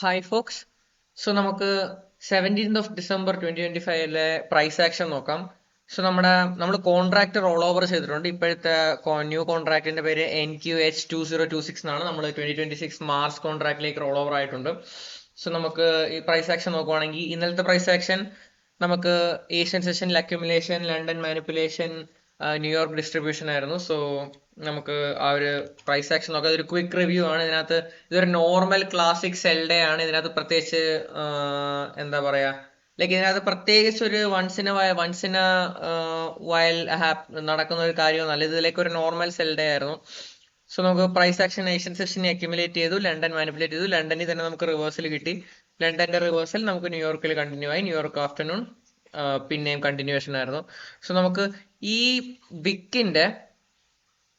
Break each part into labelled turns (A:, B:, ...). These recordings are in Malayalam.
A: Hi Fox. സോ നമുക്ക് 17th of December 2025 price action നോക്കാം. സോ നമ്മൾ കോൺട്രാക്ട് റോൾ ഓവർ ചെയ്തിട്ടുണ്ട്. ഇപ്പോഴത്തെ ന്യൂ കോൺട്രാക്ടിന്റെ പേര് NQH2026 എന്നാണ്. നമ്മൾ 2026 മാർച്ച് കോൺട്രാക്ടിലേക്ക് റോൾ ഓവർ ആയിട്ടുണ്ട്. സോ നമുക്ക് ഈ പ്രൈസ് ആക്ഷൻ നോക്കുവാണെങ്കിൽ ഇന്നലത്തെ പ്രൈസ് ആക്ഷൻ നമുക്ക് ഏഷ്യൻ സെഷനിൽ accumulation, London manipulation, New York distribution ആയിരുന്നു. സോ നമുക്ക് ആ ഒരു പ്രൈസ് ആക്ഷൻ നോക്കാം. ഇതൊരു ക്വിക്ക് റിവ്യൂ ആണ്. ഇതൊരു നോർമൽ ക്ലാസിക് സെൽ ഡേ ആണ്. ഇതിനകത്ത് പ്രത്യേകിച്ച് എന്താ പറയാ, ഇതിനകത്ത് പ്രത്യേകിച്ച് ഒരു വൺസ് ഇൻ വയൽ നടക്കുന്ന ഒരു കാര്യമൊന്നുമല്ല. ഇതിലേക്ക് ഒരു നോർമൽ സെൽ ഡേ ആയിരുന്നു. സോ നമുക്ക് പ്രൈസ് ആക്ഷൻ ഏഷ്യൻ സെഷനെ അക്യുമുലേറ്റ് ചെയ്തു, ലണ്ടൻ മാനിപ്പുലേറ്റ് ചെയ്തു, ലണ്ടനിൽ തന്നെ നമുക്ക് റിവേഴ്സൽ കിട്ടി. ലണ്ടന്റെ റിവേഴ്സൽ നമുക്ക് ന്യൂയോർക്കിൽ കണ്ടിന്യൂ ആയി. ന്യൂയോർക്ക് ആഫ്റ്റർനൂൺ പിന്നെയും കണ്ടിന്യൂവേഷൻ ആയിരുന്നു. സോ നമുക്ക് ഈ വിക്കിന്റെ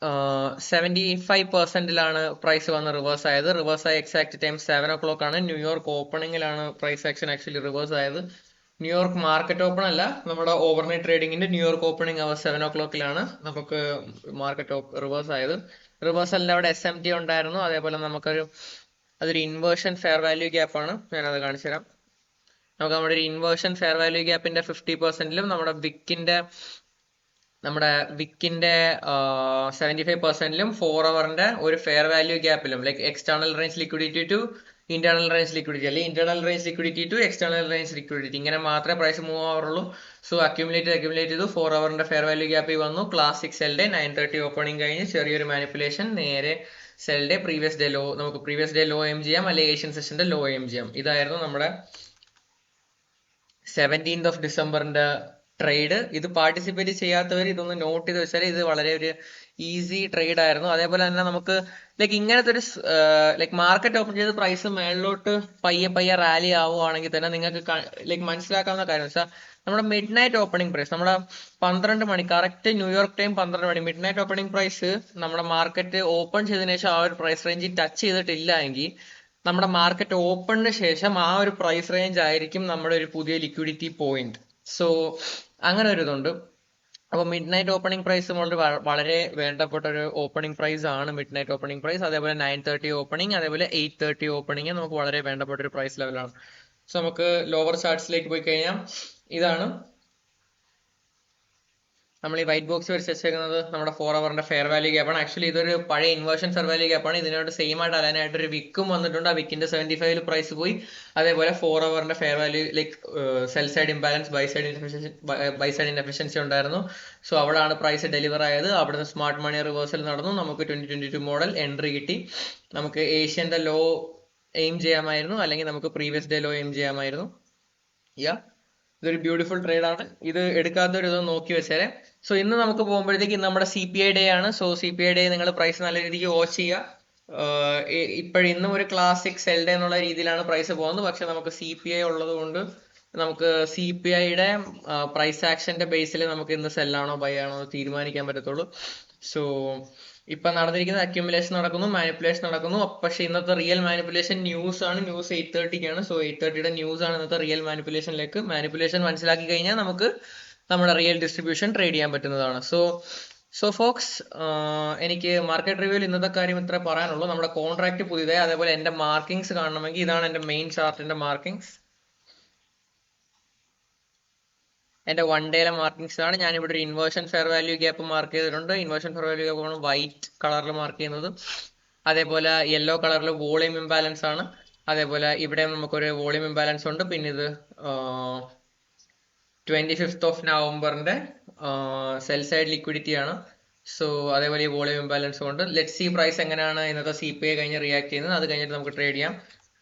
A: 75%ലാണ് പ്രൈസ് വന്ന് റിവേഴ്സ് ആയത്. റിവേഴ്സ് ആയ എക്സാക്ട് ടൈം 7 o'clock ആണ്. ന്യൂയോർക്ക് ഓപ്പണിംഗിലാണ് പ്രൈസ് ആക്ഷൻ ആക്ച്വലി റിവേഴ്സ് ആയത്. ന്യൂയോർക്ക് മാർക്കറ്റ് ഓപ്പൺ അല്ല, നമ്മുടെ ഓവർനൈറ്റ് ട്രേഡിംഗിന്റെ ന്യൂയോർക്ക് ഓപ്പണിംഗ് അവർ 7 o'clockലാണ് നമുക്ക് മാർക്കറ്റ് റിവേഴ്സ് ആയത്. റിവേഴ്സലിന്റെ അവിടെ SMT ഉണ്ടായിരുന്നു. അതേപോലെ അതൊരു ഇൻവേർഷൻ ഫെയർ വാല്യൂ ഗ്യാപ്പ് ആണ്. ഞാനത് കാണിച്ചു തരാം. നമുക്ക് നമ്മുടെ ഒരു ഇൻവേർഷൻ ഫെയർ വാല്യൂ ഗ്യാപ്പിന്റെ 50%ലും നമ്മുടെ വിക്കിന്റെ 75%ലും 4 hourന്റെ ഒരു ഫെയർ വാല്യൂ ഗ്യാപ്പിലും, external range liquidity to internal range liquidity, അല്ലെങ്കിൽ internal range liquidity to external range liquidity, ഇങ്ങനെ മാത്രമേ പ്രൈസ് മൂവ് ആവുള്ളൂ. സോ അക്യുമുലേറ്റ് ചെയ്തു. 4 hourന്റെ ഫെയർ വാല്യൂ ഗ്യാപ്പിൽ വന്നു. ക്ലാസിക് സെൽ ഡേ 9:30 ഓപ്പണിംഗ് കഴിഞ്ഞ് ചെറിയൊരു മാനിപ്പുലേഷൻ, നേരെ sell day previous day low, നമുക്ക് പ്രീവിയസ് ഡേ ലോ എയിം ചെയ്യാം, അല്ലെങ്കിൽ ഏഷ്യൻ സെഷന്റെ ലോ എയിം ചെയ്യാം. ഇതായിരുന്നു നമ്മുടെ 17th of Decemberന്റെ ട്രേഡ്. ഇത് പാർട്ടിസിപ്പേറ്റ് ചെയ്യാത്തവർ ഇതൊന്ന് നോട്ട് ചെയ്ത് വെച്ചാൽ ഇത് വളരെ ഒരു ഈസി ട്രേഡ് ആയിരുന്നു. അതേപോലെ തന്നെ നമുക്ക് ഇങ്ങനത്തെ ഒരു മാർക്കറ്റ് ഓപ്പൺ ചെയ്ത് പ്രൈസ് മേളിലോട്ട് പയ്യെ റാലി ആവുകയാണെങ്കിൽ തന്നെ നിങ്ങൾക്ക് മനസ്സിലാക്കാവുന്ന കാര്യം വെച്ചാൽ നമ്മുടെ മിഡ് നൈറ്റ് ഓപ്പണിംഗ് പ്രൈസ്, നമ്മുടെ 12 മണി കറക്റ്റ് ന്യൂയോർക്ക് ടൈം 12 മണി മിഡ് നൈറ്റ് ഓപ്പണിംഗ് പ്രൈസ് നമ്മുടെ മാർക്കറ്റ് ഓപ്പൺ ചെയ്തതിനു ശേഷം ആ ഒരു പ്രൈസ് റേഞ്ചിൽ ടച്ച് ചെയ്തിട്ടില്ല എങ്കിൽ നമ്മുടെ മാർക്കറ്റ് ഓപ്പണിന് ശേഷം ആ ഒരു പ്രൈസ് റേഞ്ച് ആയിരിക്കും നമ്മുടെ ഒരു പുതിയ ലിക്വിഡിറ്റി പോയിന്റ്. സോ അങ്ങനെ ഒരു ഇതുണ്ട്. അപ്പോൾ മിഡ് നൈറ്റ് ഓപ്പണിംഗ് പ്രൈസ് വളരെ വേണ്ടപ്പെട്ട ഒരു ഓപ്പണിംഗ് പ്രൈസ് ആണ് മിഡ് നൈറ്റ് ഓപ്പണിംഗ് പ്രൈസ്. അതേപോലെ 9:30 ഓപ്പണിംഗ്, അതേപോലെ 8:30 ഓപ്പണിംഗ് നമുക്ക് വളരെ വേണ്ടപ്പെട്ട ഒരു പ്രൈസ് ലെവലാണ്. സോ നമുക്ക് ലോവർ ചാർട്ട്സിലേക്ക് പോയി കഴിഞ്ഞാൽ ഇതാണ് നമ്മൾ ഈ വൈറ്റ് ബോക്സ് വരച്ച് വെച്ചേക്കുന്നത് നമ്മുടെ 4 hourന്റെ ഫെയർ വാല്യൂ ഗ്യാപ്പാണ്. ആക്ച്വലി ഇതൊരു പഴയ ഇൻവേർഷൻ ഫെയർ വാല്യൂ ഗ്യാപ്പാണ്. ഇതിനോട് സെയിം ആയിട്ട് അലൈനായിട്ട് ഒരു വിക്കും വന്നിട്ടുണ്ട്. ആ വിക്കിന്റെ 75 പ്രൈസ് പോയി. അതേപോലെ 4 hourന്റെ fair value sell side imbalance, buy side inefficiency ഉണ്ടായിരുന്നു. സോ അവിടെയാണ് പ്രൈസ് ഡെലിവർ ആയത്. അവിടുന്ന് സ്മാർട്ട് മണി റിവേഴ്സൽ നടന്നു. നമുക്ക് 2022 മോഡൽ എൻട്രി കിട്ടി. നമുക്ക് ഏഷ്യന്റെ ലോ എയിം ചെയ്യാമായിരുന്നു, അല്ലെങ്കിൽ നമുക്ക് പ്രീവിയസ് ഡേ ലോ എയിം ചെയ്യാമായിരുന്നു. ഇതൊരു ബ്യൂട്ടിഫുൾ ട്രേഡ് ആണ്. ഇത് എടുക്കാത്തൊരു ഇത് നോക്കി വെച്ചേരെ. സോ ഇന്ന് നമുക്ക് പോകുമ്പോഴത്തേക്ക് നമ്മുടെ CPI ഡേ ആണ്. സോ CPI ഡേ നിങ്ങൾ പ്രൈസ് നല്ല രീതിക്ക് വാച്ച് ചെയ്യുക. ഇന്നും ഒരു ക്ലാസിക് സെൽ ഡേ എന്നുള്ള രീതിയിലാണ് പ്രൈസ് പോകുന്നത്. പക്ഷെ നമുക്ക് CPI ഉള്ളത് കൊണ്ട് നമുക്ക് CPIയുടെ പ്രൈസ് ആക്ഷന്റെ ബേസിൽ നമുക്ക് ഇന്ന് സെല്ലാണോ ബൈ ആണോ തീരുമാനിക്കാൻ പറ്റത്തുള്ളൂ. സോ ഇപ്പൊ നടന്നിരിക്കുന്ന അക്യുമുലേഷൻ നടക്കുന്നു, മാനിപ്പുലേഷൻ നടക്കുന്നു. പക്ഷെ ഇന്നത്തെ റിയൽ മാനിപ്പുലേഷൻ ന്യൂസ് ആണ്. ന്യൂസ് 8:30ക്കാണ്. സോ 8:30യുടെ ന്യൂസ് ആണ് ഇന്നത്തെ റിയൽ മാനിപ്പുലേഷനിലേക്ക്. മാനിപ്പുലേഷൻ മനസ്സിലാക്കി കഴിഞ്ഞാൽ നമുക്ക് നമ്മുടെ റിയൽ ഡിസ്ട്രിബ്യൂഷൻ ട്രേഡ് ചെയ്യാൻ പറ്റുന്നതാണ്. സോ ഫോക്സ്, എനിക്ക് മാർക്കറ്റ് റിവ്യൂവിൽ ഇന്നത്തെ കാര്യം ഇത്ര പറയാനുള്ളൂ. നമ്മുടെ കോൺട്രാക്ട് പുതിയതായി, അതേപോലെ എന്റെ മാർക്കിങ്സ് കാണണമെങ്കിൽ ഇതാണ് എന്റെ മെയിൻ ചാർട്ടിന്റെ മാർക്കിങ്സ്. എന്റെ 1 ഡേയിലെ മാർക്കിങ്സ് ആണ്. ഞാൻ ഇവിടെ ഒരു inversion fair value gap mark ചെയ്തിട്ടുണ്ട്. ഇൻവേർഷൻ ഫെയർ വാല്യൂ ഗ്യാപ്പ് ആണ് വൈറ്റ് കളറിൽ മാർക്ക് ചെയ്യുന്നത്. അതേപോലെ യെല്ലോ കളറിൽ വോളിയം ഇംബാലൻസ് ആണ്. അതേപോലെ ഇവിടെ നമുക്കൊരു വോളിയം ഇംബാലൻസ് ഉണ്ട്. പിന്നെ ഇത് 25th of Novemberന്റെ സെൽ സൈഡ് ലിക്വിഡിറ്റി ആണ്. സോ അതേപോലെ ഈ വോളിയം ഇംബാലൻസ് കൊണ്ട് ലെറ്റ്സ് സീ പ്രൈസ് എങ്ങനെയാണ് ഇന്നത്തെ CPI കഴിഞ്ഞ് റിയാക്ട് ചെയ്യുന്നത്. അത് കഴിഞ്ഞിട്ട് നമുക്ക് ട്രേഡ് ചെയ്യാം.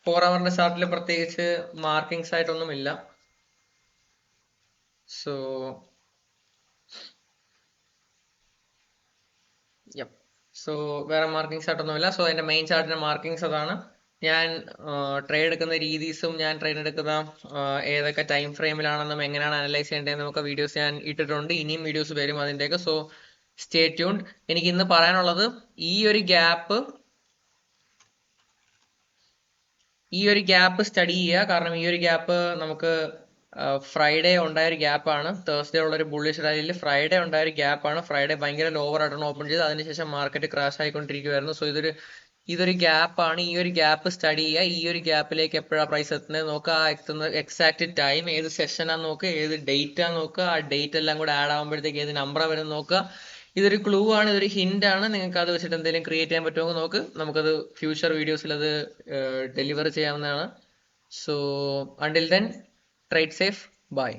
A: 4 hourന്റെ ചാർട്ടിൽ പ്രത്യേകിച്ച് മാർക്കിങ്സ് ആയിട്ടൊന്നും ഇല്ല. സോ വേറെ മാർക്കിങ്സ് ആയിട്ടൊന്നുമില്ല. സോ എന്റെ മെയിൻ ചാർട്ടിന്റെ മാർക്കിങ്സ് അതാണ്. ഞാൻ ട്രേഡ് എടുക്കുന്ന രീതിസും ഞാൻ ട്രേഡ് എടുക്കുന്ന ഏതൊക്കെ ടൈം ഫ്രെയിമിലാണെന്നും എങ്ങനെയാണ് അനലൈസ് ചെയ്യേണ്ടതെന്നും ഒക്കെ വീഡിയോസ് ഞാൻ ഇട്ടിട്ടുണ്ട്. ഇനിയും വീഡിയോസ് വരും അതിൻ്റെയൊക്കെ. So stay tuned. എനിക്ക് ഇന്ന് പറയാനുള്ളത് ഈ ഒരു ഗ്യാപ്പ് സ്റ്റഡി ചെയ്യുക. കാരണം ഈ ഒരു ഗ്യാപ്പ് നമുക്ക് ഫ്രൈഡേ ഉണ്ടായൊരു ഗ്യാപ്പാണ്. തേഴ്സ്ഡേ ഉള്ളൊരു ബുള്ളിഷ് റാലിയിൽ ഫ്രൈഡേ ഉണ്ടായൊരു ഗ്യാപ്പാണ്. ഫ്രൈഡേ ഭയങ്കര ലോവർ ആയിട്ടാണ് ഓപ്പൺ ചെയ്ത്. അതിനുശേഷം മാർക്കറ്റ് ക്രാഷ് ആയിക്കൊണ്ടിരിക്കുവായിരുന്നു. സോ ഇതൊരു ഇതൊരു ഗ്യാപ്പാണ്. ഈ ഒരു ഗ്യാപ്പ് സ്റ്റഡി ചെയ്യുക. ഈ ഒരു ഗ്യാപ്പിലേക്ക് എപ്പോഴാണ് പ്രൈസ് എത്തുന്നത് നോക്കുക. ആ എത്തുന്ന എക്സാക്ട് ടൈം, ഏത് സെഷനാന്ന് നോക്കുക, ഏത് ഡേറ്റ് ആണെന്ന് നോക്കുക. ആ ഡേറ്റ് എല്ലാം കൂടെ ആഡ് ആകുമ്പോഴത്തേക്ക് ഏത് നമ്പർ വരുന്നത് നോക്കുക. ഇതൊരു ക്ലൂ ആണ്, ഇതൊരു ഹിന്റ് ആണ്. നിങ്ങൾക്ക് അത് വെച്ചിട്ട് എന്തെങ്കിലും ക്രിയേറ്റ് ചെയ്യാൻ പറ്റുമോ നോക്ക്. നമുക്കത് ഫ്യൂച്ചർ വീഡിയോസിൽ അത് ഡെലിവർ ചെയ്യാവുന്നതാണ്. So until then, trade safe, by.